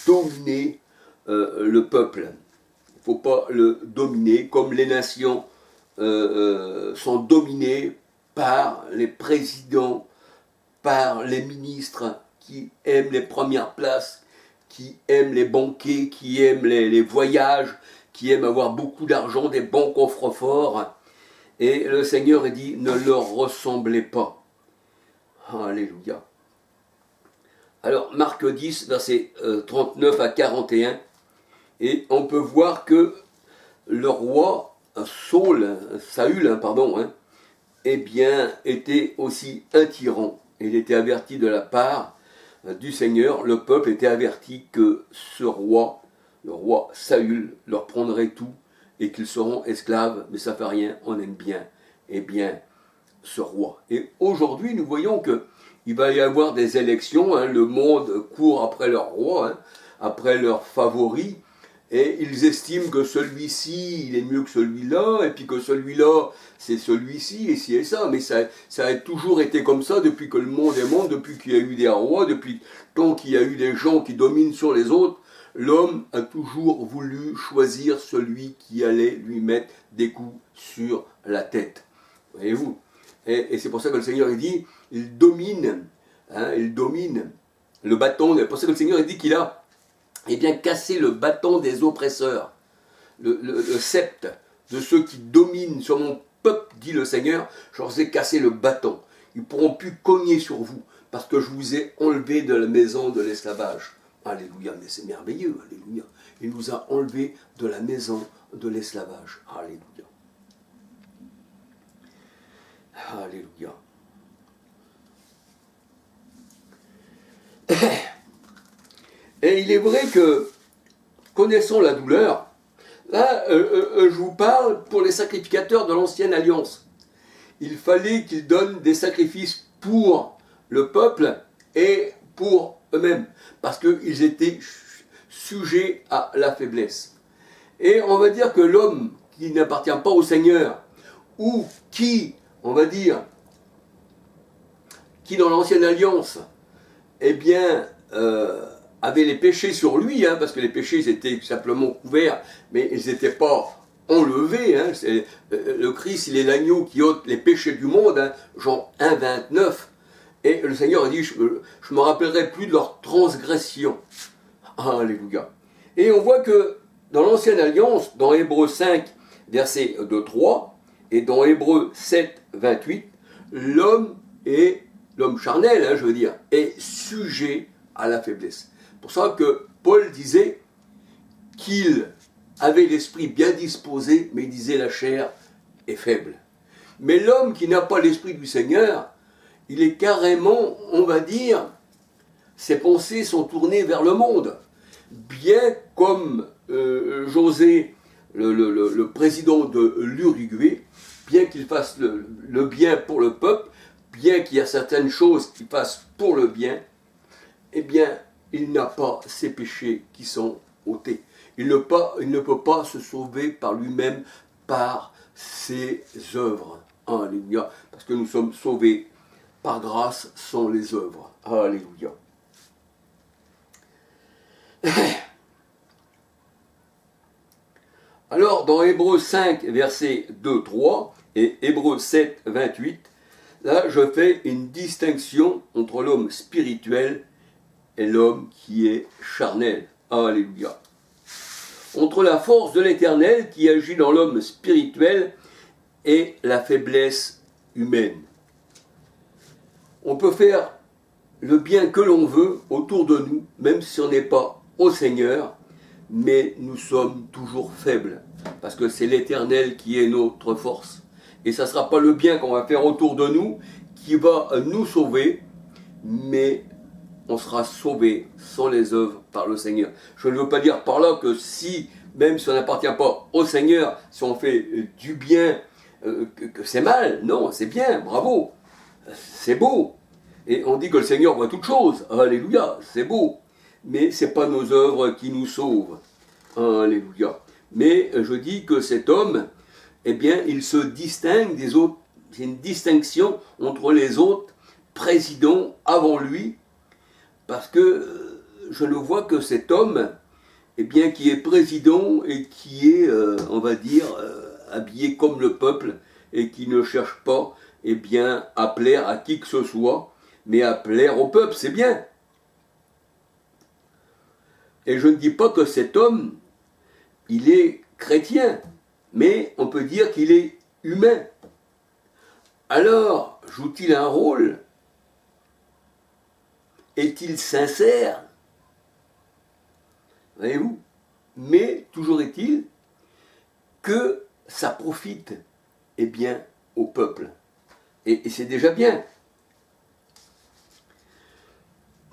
dominer le peuple. Il ne faut pas le dominer comme les nations sont dominées par les présidents, par les ministres qui aiment les premières places, qui aiment les banquets, qui aiment les voyages, qui aiment avoir beaucoup d'argent, des bons coffres-forts. Et le Seigneur dit, ne leur ressemblez pas. Alléluia. Alors, Marc 10, versets 39 à 41, et on peut voir que le roi Saül, eh bien, était aussi un tyran. Il était averti de la part du Seigneur, le peuple était averti que ce roi, le roi Saül, leur prendrait tout et qu'ils seront esclaves, mais ça ne fait rien, on aime bien, eh bien, ce roi. Et aujourd'hui, nous voyons qu'il va y avoir des élections, le monde court après leur roi, après leur favori, et ils estiment que celui-ci, il est mieux que celui-là, et puis que celui-là, c'est celui-ci, et ci et ça. Mais ça a toujours été comme ça depuis que le monde est monde, depuis qu'il y a eu des rois, depuis tant qu'il y a eu des gens qui dominent sur les autres. L'homme a toujours voulu choisir celui qui allait lui mettre des coups sur la tête. Voyez-vous? Et c'est pour ça que le Seigneur il dit, il domine le bâton. C'est pour ça que le Seigneur il dit qu'il a cassé le bâton des oppresseurs, le sceptre de ceux qui dominent sur mon peuple, dit le Seigneur, je leur ai cassé le bâton. Ils ne pourront plus cogner sur vous, parce que je vous ai enlevé de la maison de l'esclavage. Alléluia, mais c'est merveilleux, alléluia. Il nous a enlevé de la maison de l'esclavage. Alléluia. Alléluia. Et il est vrai que, connaissant la douleur, là, je vous parle pour les sacrificateurs de l'ancienne alliance. Il fallait qu'ils donnent des sacrifices pour le peuple et pour eux-mêmes, parce qu'ils étaient sujets à la faiblesse. Et on va dire que l'homme qui n'appartient pas au Seigneur, ou qui, on va dire, qui dans l'ancienne alliance, eh bien, avait les péchés sur lui, parce que les péchés ils étaient simplement couverts, mais ils n'étaient pas enlevés. Le Christ, il est l'agneau qui ôte les péchés du monde, Jean 1, 29. Et le Seigneur a dit, je ne me rappellerai plus de leur transgression. Alléluia. Et on voit que dans l'ancienne alliance, dans Hébreux 5, verset 2-3, et dans Hébreux 7, 28, l'homme charnel, est sujet à la faiblesse. C'est pour ça que Paul disait qu'il avait l'esprit bien disposé, mais il disait la chair est faible. Mais l'homme qui n'a pas l'esprit du Seigneur, il est carrément, on va dire, ses pensées sont tournées vers le monde. Bien comme José, le président de l'Uruguay, bien qu'il fasse le bien pour le peuple, bien qu'il y a certaines choses qui passent pour le bien, eh bien, il n'a pas ses péchés qui sont ôtés. Il ne peut pas se sauver par lui-même, par ses œuvres. Alléluia. Parce que nous sommes sauvés par grâce sans les œuvres. Alléluia. Alors, dans Hébreux 5, versets 2-3 et Hébreux 7, 28, là, je fais une distinction entre l'homme spirituel et l'homme qui est charnel. Alléluia. Entre la force de l'Éternel qui agit dans l'homme spirituel et la faiblesse humaine. On peut faire le bien que l'on veut autour de nous, même si on n'est pas au Seigneur, mais nous sommes toujours faibles, parce que c'est l'Éternel qui est notre force. Et ça ne sera pas le bien qu'on va faire autour de nous qui va nous sauver, mais on sera sauvé sans les œuvres par le Seigneur. Je ne veux pas dire par là que même si on n'appartient pas au Seigneur, si on fait du bien, que c'est mal. Non, c'est bien, bravo, c'est beau. Et on dit que le Seigneur voit toutes choses. Alléluia, c'est beau. Mais ce n'est pas nos œuvres qui nous sauvent. Alléluia. Mais je dis que cet homme, eh bien, il se distingue des autres. C'est une distinction entre les autres présidents avant lui, parce que je ne vois que cet homme, eh bien, qui est président et qui est, on va dire, habillé comme le peuple et qui ne cherche pas, eh bien, à plaire à qui que ce soit, mais à plaire au peuple, c'est bien. Et je ne dis pas que cet homme, il est chrétien, mais on peut dire qu'il est humain. Alors, joue-t-il un rôle? Est-il sincère? Voyez-vous? Mais toujours est-il que ça profite, eh bien, au peuple. Et c'est déjà bien.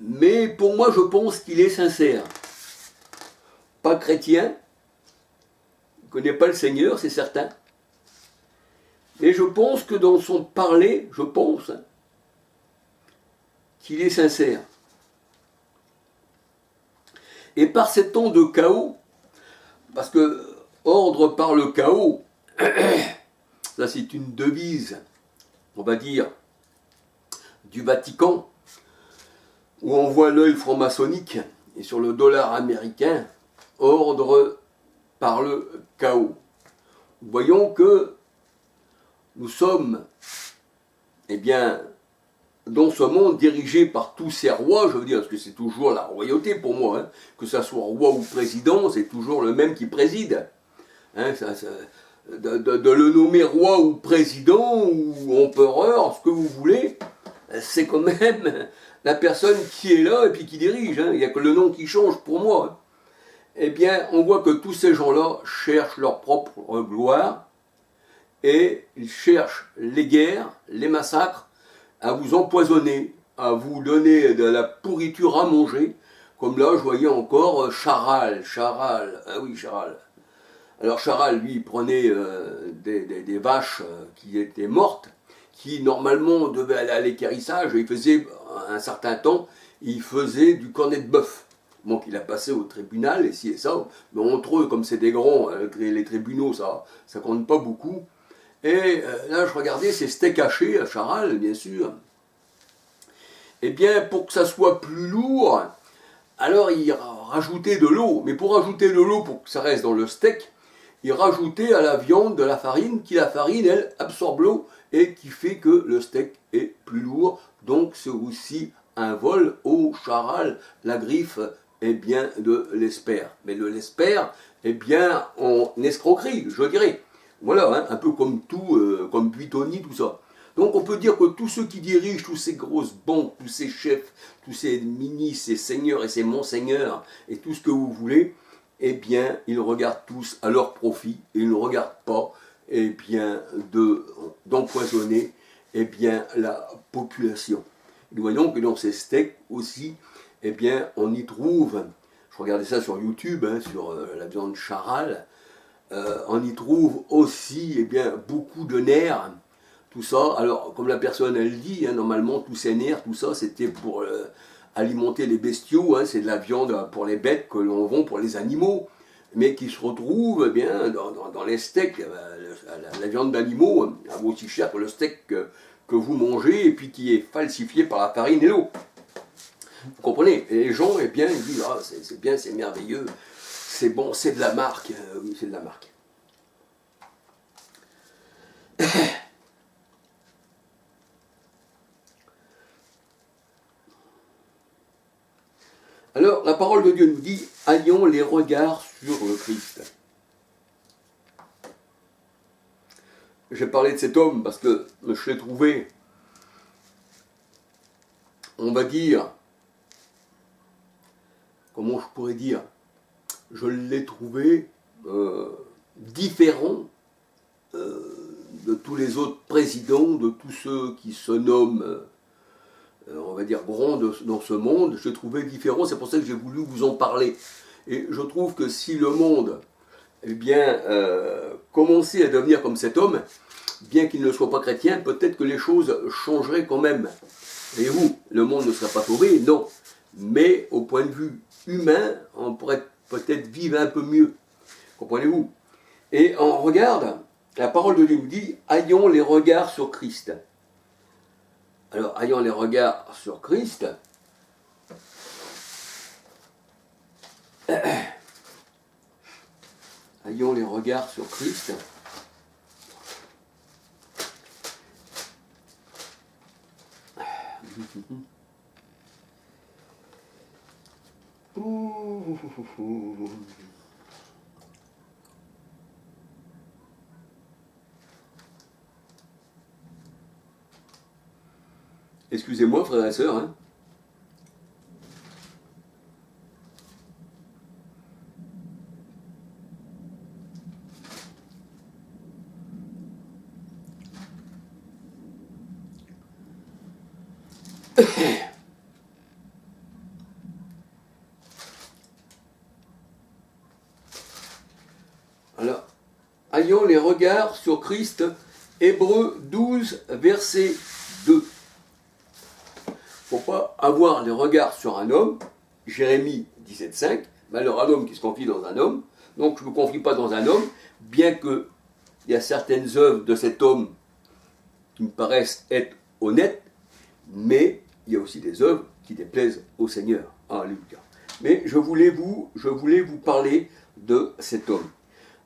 Mais pour moi, je pense qu'il est sincère. Pas chrétien, il ne connaît pas le Seigneur, c'est certain. Et je pense que dans son parler, je pense qu'il est sincère. Et par ces temps de chaos, parce que ordre par le chaos, ça c'est une devise, on va dire, du Vatican, où on voit l'œil franc-maçonnique, et sur le dollar américain, ordre par le chaos. Voyons que nous sommes, eh bien, dans ce monde dirigé par tous ces rois, je veux dire, parce que c'est toujours la royauté pour moi, hein, que ça soit roi ou président, c'est toujours le même qui préside. Hein, de le nommer roi ou président ou empereur, ce que vous voulez, c'est quand même la personne qui est là et puis qui dirige. Hein, il n'y a que le nom qui change pour moi. Hein. Eh bien, on voit que tous ces gens-là cherchent leur propre gloire et ils cherchent les guerres, les massacres, à vous empoisonner, à vous donner de la pourriture à manger, comme là je voyais encore Charal, ah oui Charal. Alors Charal, lui, il prenait des vaches qui étaient mortes, qui normalement devaient aller à l'équérissage, et il faisait, un certain temps, il faisait du cornet de bœuf. Bon, qu'il a passé au tribunal, et ci et ça, mais entre eux, comme c'est des grands, les tribunaux, ça compte pas beaucoup. Et là, je regardais ces steaks hachés à Charal, bien sûr. Eh bien, pour que ça soit plus lourd, alors il rajoutait de l'eau. Mais pour rajouter de l'eau, pour que ça reste dans le steak, il rajoutait à la viande de la farine, qui la farine, elle, absorbe l'eau et qui fait que le steak est plus lourd. Donc c'est aussi un vol au Charal, la griffe, eh bien, de l'espère. Mais de l'espère, eh bien, en escroquerie, je dirais. Voilà, hein, un peu comme tout, comme Buitoni, tout ça. Donc on peut dire que tous ceux qui dirigent, tous ces grosses banques, tous ces chefs, tous ces ministres, ces seigneurs et ces monseigneurs, et tout ce que vous voulez, eh bien, ils regardent tous à leur profit, et ils ne regardent pas, eh bien, d'empoisonner, eh bien, la population. Nous voyons que dans ces steaks aussi, eh bien, on y trouve, je regardais ça sur YouTube, hein, sur la viande Charal, on y trouve aussi eh bien, beaucoup de nerfs, tout ça. Alors, comme la personne elle dit, hein, normalement, tous ces nerfs, tout ça, c'était pour alimenter les bestiaux, hein, c'est de la viande pour les bêtes que l'on vend pour les animaux, mais qui se retrouve eh bien, dans les steaks, la viande d'animaux, elle vaut aussi cher que le steak que vous mangez, et puis qui est falsifié par la farine et l'eau. Vous comprenez? Et les gens, eh bien, ils disent, ah, c'est bien, c'est merveilleux, c'est bon, c'est de la marque. Oui, c'est de la marque. Alors, la parole de Dieu nous dit, ayons les regards sur le Christ. J'ai parlé de cet homme parce que je l'ai trouvé, on va dire, comment je pourrais dire, je l'ai trouvé différent de tous les autres présidents, de tous ceux qui se nomment, on va dire, grands dans ce monde. Je l'ai trouvé différent, c'est pour ça que j'ai voulu vous en parler. Et je trouve que si le monde, eh bien, commençait à devenir comme cet homme, bien qu'il ne soit pas chrétien, peut-être que les choses changeraient quand même. Et vous, le monde ne serait pas sauvé, non. Mais au point de vue humain, on pourrait peut-être vivre un peu mieux. Comprenez-vous? Et on regarde, la parole de Dieu nous dit, ayons les regards sur Christ. Alors, ayons les regards sur Christ, Ayons les regards sur Christ. Excusez-moi, frères et sœurs. Hein. Alors, ayons les regards sur Christ, Hébreux 12, verset 2. Il ne faut pas avoir les regards sur un homme, Jérémie 17,5, malheur à l'homme qui se confie dans un homme, donc je ne me confie pas dans un homme, bien qu'il y a certaines œuvres de cet homme qui me paraissent être honnêtes, mais il y a aussi des œuvres qui déplaisent au Seigneur. Alléluia. Mais je voulais vous parler de cet homme.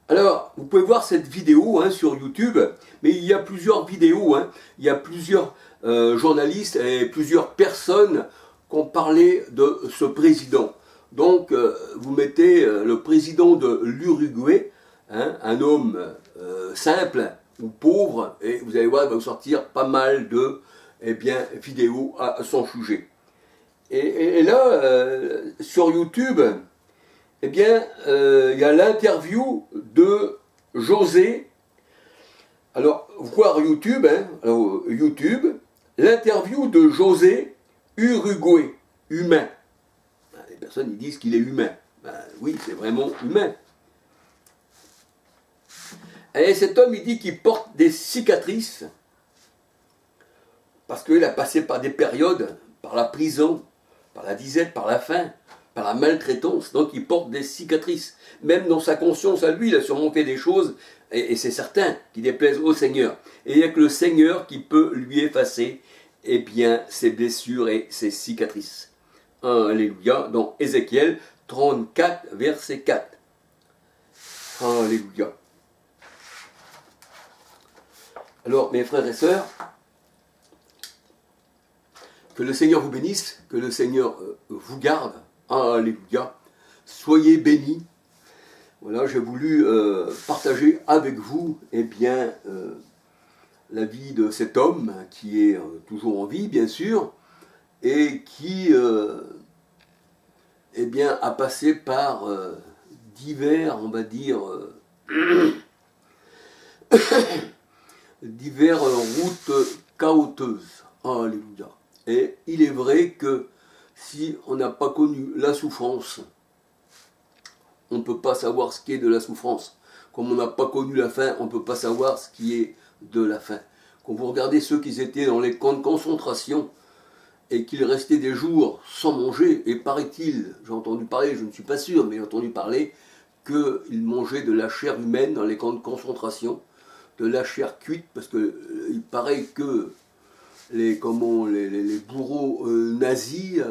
Alors, vous pouvez voir cette vidéo hein, sur YouTube, mais il y a plusieurs vidéos, hein, il y a plusieurs journalistes et plusieurs personnes qui ont parlé de ce président. Donc, vous mettez le président de l'Uruguay, hein, un homme simple ou pauvre, et vous allez voir, il va vous sortir pas mal de vidéos à son sujet. Et là, sur YouTube, il y a l'interview de José. Alors, voir YouTube, hein, YouTube, l'interview de José Uruguay, humain. Les personnes ils disent qu'il est humain. Ben, oui, c'est vraiment humain. Et cet homme, il dit qu'il porte des cicatrices parce qu'il a passé par des périodes, par la prison, par la disette, par la faim, par la maltraitance, donc il porte des cicatrices. Même dans sa conscience à lui, il a surmonté des choses, et c'est certain, qui déplaisent au Seigneur. Et il n'y a que le Seigneur qui peut lui effacer ses blessures et ses cicatrices. Alléluia, dans Ézéchiel 34, verset 4. Alléluia. Alors, mes frères et sœurs, que le Seigneur vous bénisse, que le Seigneur vous garde. Alléluia. Soyez bénis. Voilà, j'ai voulu partager avec vous la vie de cet homme qui est toujours en vie, bien sûr, et qui a passé par divers, on va dire, divers routes chaotiques. Alléluia. Et il est vrai que si on n'a pas connu la souffrance, on ne peut pas savoir ce qu'est de la souffrance. Comme on n'a pas connu la faim, on ne peut pas savoir ce qui est de la faim. Quand vous regardez ceux qui étaient dans les camps de concentration et qu'ils restaient des jours sans manger, et paraît-il, j'ai entendu parler, je ne suis pas sûr, mais j'ai entendu parler qu'ils mangeaient de la chair humaine dans les camps de concentration, de la chair cuite, parce qu'il paraît que les bourreaux nazis,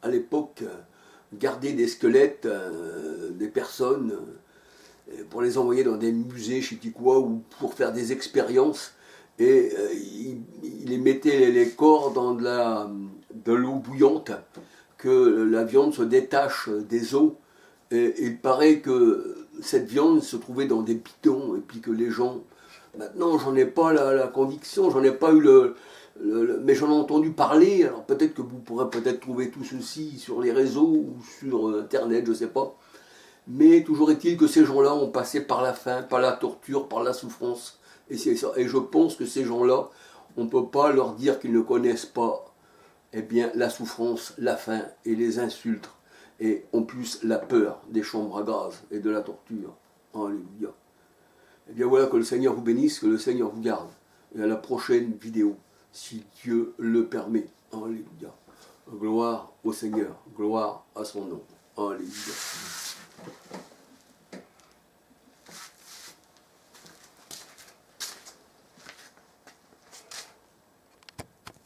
à l'époque, gardaient des squelettes des personnes pour les envoyer dans des musées, je ne sais plus quoi, ou pour faire des expériences. Et ils mettaient les corps dans de l'eau bouillante, que la viande se détache des os. Et il paraît que cette viande se trouvait dans des bidons, et puis que les gens... Maintenant, j'en ai pas la conviction, j'en ai pas eu mais j'en ai entendu parler, alors peut-être que vous pourrez peut-être trouver tout ceci sur les réseaux ou sur Internet, je ne sais pas. Mais toujours est-il que ces gens-là ont passé par la faim, par la torture, par la souffrance. Et je pense que ces gens-là, on ne peut pas leur dire qu'ils ne connaissent pas la souffrance, la faim et les insultes. Et en plus la peur des chambres à gaz et de la torture. Alléluia. Eh bien voilà, que le Seigneur vous bénisse, que le Seigneur vous garde. Et à la prochaine vidéo, si Dieu le permet. Alléluia. Gloire au Seigneur, gloire à son nom. Alléluia.